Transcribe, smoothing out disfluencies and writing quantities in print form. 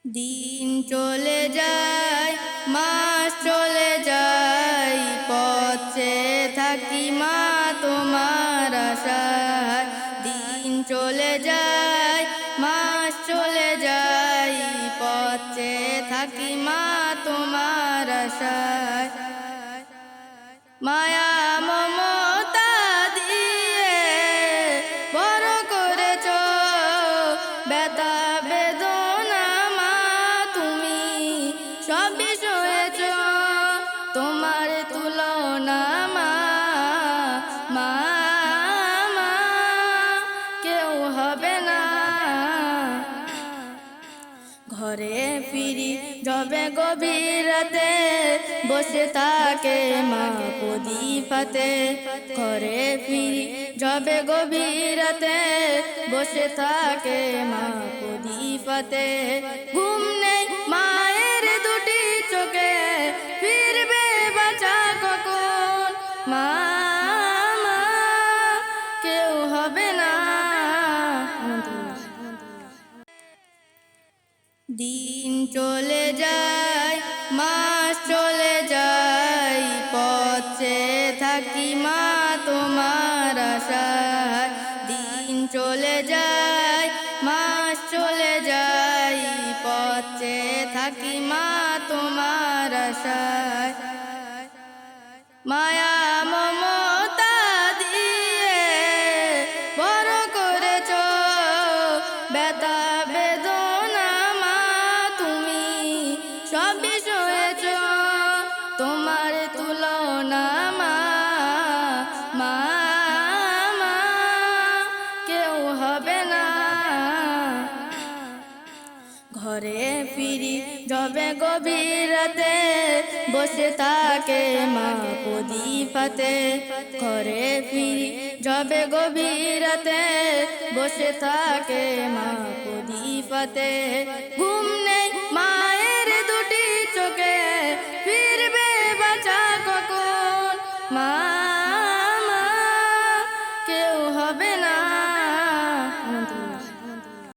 দিন চলে যায়, মাস চলে যায়, পথে থাকি মা তোমার আশায়। দিন চলে যায়, মাস চলে যায়, পথে থাকি মা তোমার আশায়। মায়া মমতা দিয়ে বড় করেছ, ব্যথা বেদনা মা তুমি সবই সয়েছ, তোমার তুলনা মা মা মা কেউ হবে না। ঘরে ফিরি যবে গভীর রাতে, বসে থাকে মা প্রদীপাতে। ঘরে ফিরি যবে গভীর রাতে, বসে থাকে মা প্রদীপাতে। ঘুম নেই মায়ের দুটি চোখে, ফিরবে বাঁচা কখন মা মা কেউ হবে না। দিন চলে যায়, মাস চলে যায়, পথে থাকি মা তোমার আশায়। দিন চলে যায়, মাস চলে যায়, পথে থাকি মা তোমার আশায়। মায়া মমতা দিয়ে বড় করেছ, ব্যথা বেদনা মা তুমি সবই সয়েছ, তোমার তুলনা মা মা মা কেউ হবে না। ঘরে ফিরি যবে গভীর রাতে, বসে থাকে মা প্রদীপাতে। ঘরে ফিরি যবে গভীর রাতে, বসে থাকে মা প্রদীপাতে। ঘুম নেই মায়ের দুটি চোখে, ফিরবে বাঁচা কখন মা